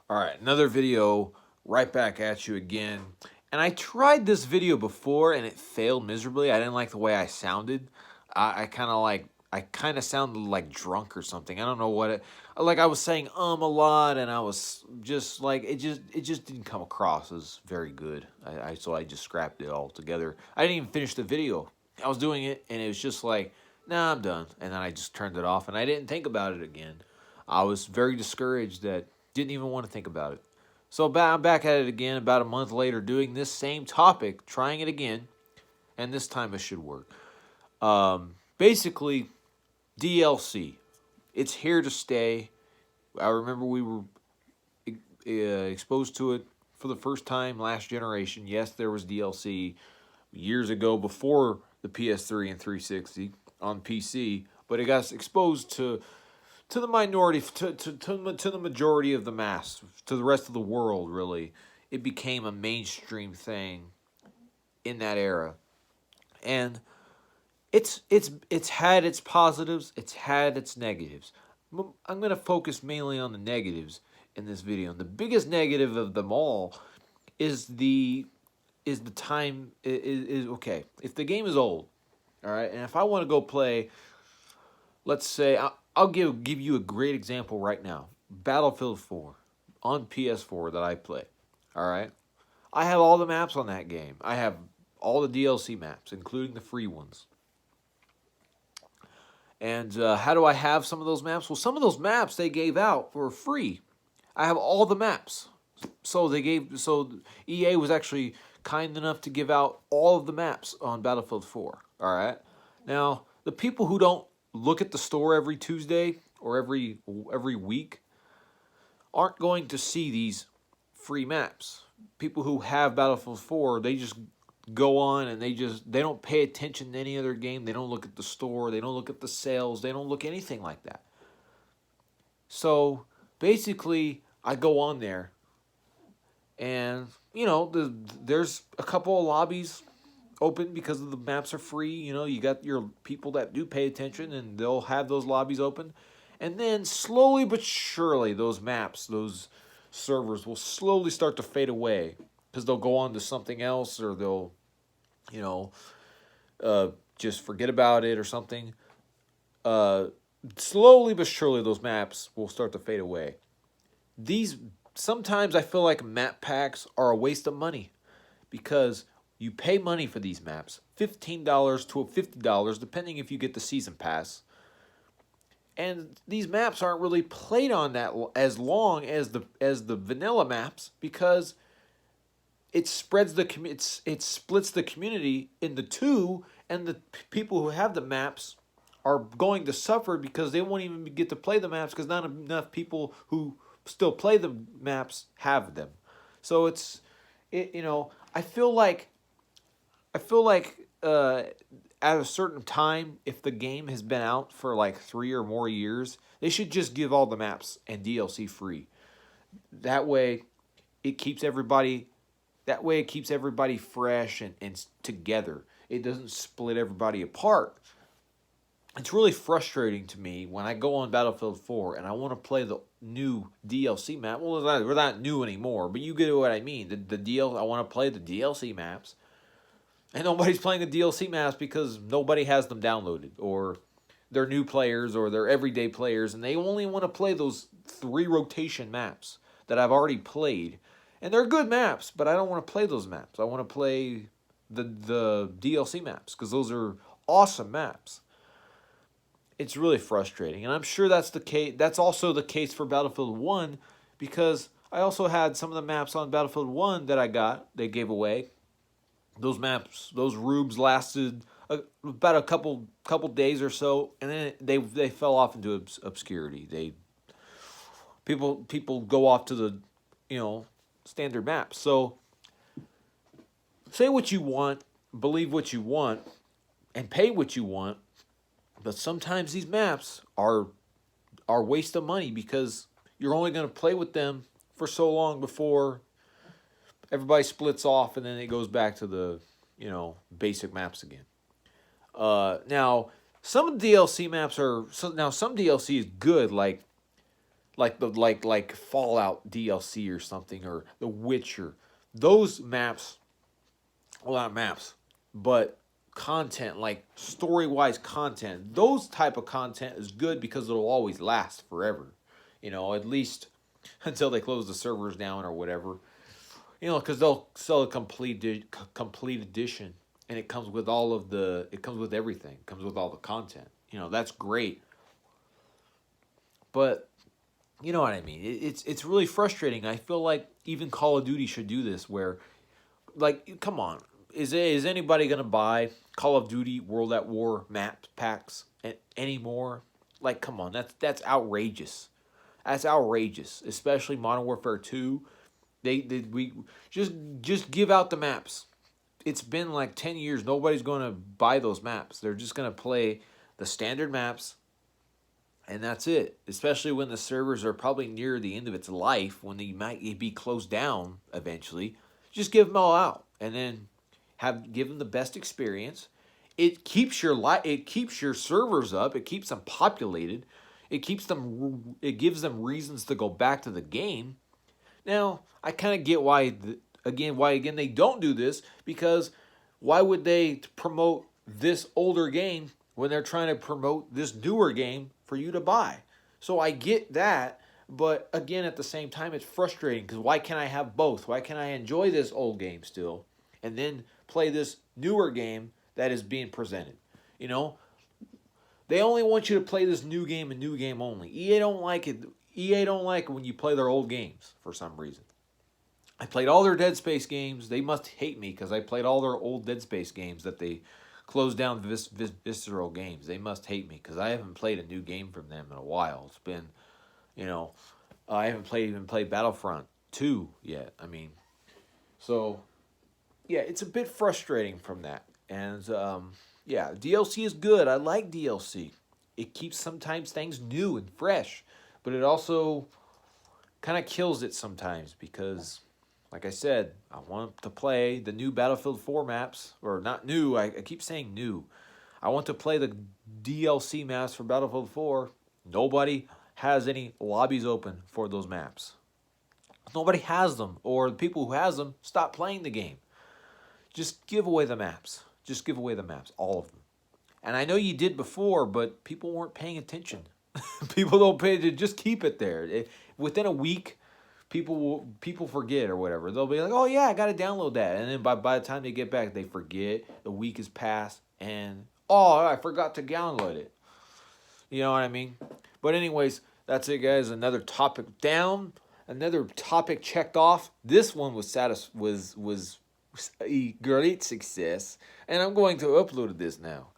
All right, another video right back at you again. And I tried this video before and it failed miserably. I didn't like the way I sounded. I kind of sounded like drunk or something. I don't know what it like I was saying a lot and I was just like it just didn't come across as very good. So I just scrapped it all together. I didn't even finish the video. I was doing it and it was just like, nah, I'm done. And then I just turned it off and I didn't think about it again. I was very discouraged that didn't even want to think about it. So I'm back at it again about a month later, doing this same topic, trying it again, and this time it should work. Basically, DLC. It's here to stay. I remember we were exposed to it for the first time last generation. Yes, there was DLC years ago before the PS3 and 360 on PC, but it got exposed to the minority, to the majority of the mass, to the rest of the world, really. It became a mainstream thing in that era. And it's had its positives, it's had its negatives. I'm going to focus mainly on the negatives in this video. And the biggest negative of them all is the time is okay. If the game is old, all right, and if I want to go play, let's say I'll give you a great example right now. Battlefield 4 on PS4 that I play. All right, I have all the maps on that game. I have all the DLC maps, including the free ones. And how do I have some of those maps? Well, some of those maps they gave out for free. I have all the maps. So EA was actually kind enough to give out all of the maps on Battlefield 4. All right. Now, the people who don't look at the store every Tuesday or every week aren't going to see these free maps. People who have Battlefield 4, they just go on and they don't pay attention to any other game. They don't look at the store, they don't look at the sales, they don't look anything like that. So, basically, I go on there and there's a couple of lobbies open because the maps are free. You got your people that do pay attention and they'll have those lobbies open. And then slowly but surely those maps, those servers will slowly start to fade away because they'll go on to something else or they'll, you know, just forget about it or something. Uh, Slowly but surely those maps will start to fade away. These Sometimes I feel like map packs are a waste of money because you pay money for these maps, $15 to $50 depending if you get the season pass. And these maps aren't really played on that as long as the vanilla maps because it splits the community into two, and the people who have the maps are going to suffer because they won't even get to play the maps because not enough people who still play the maps have them. So I feel like at a certain time, if the game has been out for like 3 or more years, they should just give all the maps and DLC free. That way, it keeps everybody. That way, it keeps everybody fresh and together. It doesn't split everybody apart. It's really frustrating to me when I go on Battlefield 4 and I want to play the new DLC map. Well, we're not new anymore, but you get what I mean. I want to play the DLC maps, and nobody's playing the DLC maps because nobody has them downloaded, or they're new players, or they're everyday players, and they only want to play those 3 rotation maps that I've already played. And they're good maps, but I don't want to play those maps. I want to play the DLC maps because those are awesome maps. It's really frustrating, and I'm sure that's the case. That's also the case for Battlefield 1 because I also had some of the maps on Battlefield 1 that they gave away. Those maps, those rubes lasted about a couple days or so, and then they fell off into obscurity. People go off to the standard maps. So say what you want, believe what you want, and pay what you want. But sometimes these maps are waste of money because you're only going to play with them for so long before everybody splits off and then it goes back to the basic maps again. Now some DLC maps are some DLC is good, like like like Fallout DLC or something, or The Witcher. Those maps, well, not maps, but content, like story wise content. Those type of content is good because it'll always last forever. At least until they close the servers down or whatever. Because they'll sell a complete edition, and it comes with it comes with everything. It comes with all the content. That's great. But you know what I mean. It's really frustrating. I feel like even Call of Duty should do this, where like, come on, is anybody gonna buy Call of Duty World at War map packs anymore? Like, come on, that's outrageous. That's outrageous, especially Modern Warfare 2. We just give out the maps. It's been like 10 years. Nobody's going to buy those maps. They're just going to play the standard maps, and that's it. Especially when the servers are probably near the end of its life, when they might be closed down eventually. Just give them all out, and then give them the best experience. It keeps your servers up. It keeps them populated. It gives them reasons to go back to the game. Now, I kind of get why they don't do this, because why would they promote this older game when they're trying to promote this newer game for you to buy? So I get that, but again, at the same time, it's frustrating, because why can't I have both? Why can't I enjoy this old game still and then play this newer game that is being presented? They only want you to play this new game and new game only. EA don't like it. EA don't like it when you play their old games for some reason. I played all their Dead Space games. They must hate me because I played all their old Dead Space games that they closed down Visceral Games. They must hate me because I haven't played a new game from them in a while. It's been, I haven't even played Battlefront 2 yet. So, yeah, it's a bit frustrating from that. And, yeah, DLC is good. I like DLC. It keeps sometimes things new and fresh, but it also kind of kills it sometimes because, like I said, I want to play the new Battlefield 4 maps, or not new, I keep saying new. I want to play the DLC maps for Battlefield 4. Nobody has any lobbies open for those maps. Nobody has them, or the people who has them stop playing the game. Just give away the maps. Just give away the maps, all of them. And I know you did before, but people weren't paying attention. People don't pay attention. Just keep it there. Within a week, people forget or whatever. They'll be like, "Oh yeah, I got to download that," and then by the time they get back, they forget. The week has passed, and I forgot to download it. You know what I mean? But anyways, that's it, guys. Another topic down. Another topic checked off. This one was a great success, and I'm going to upload this now.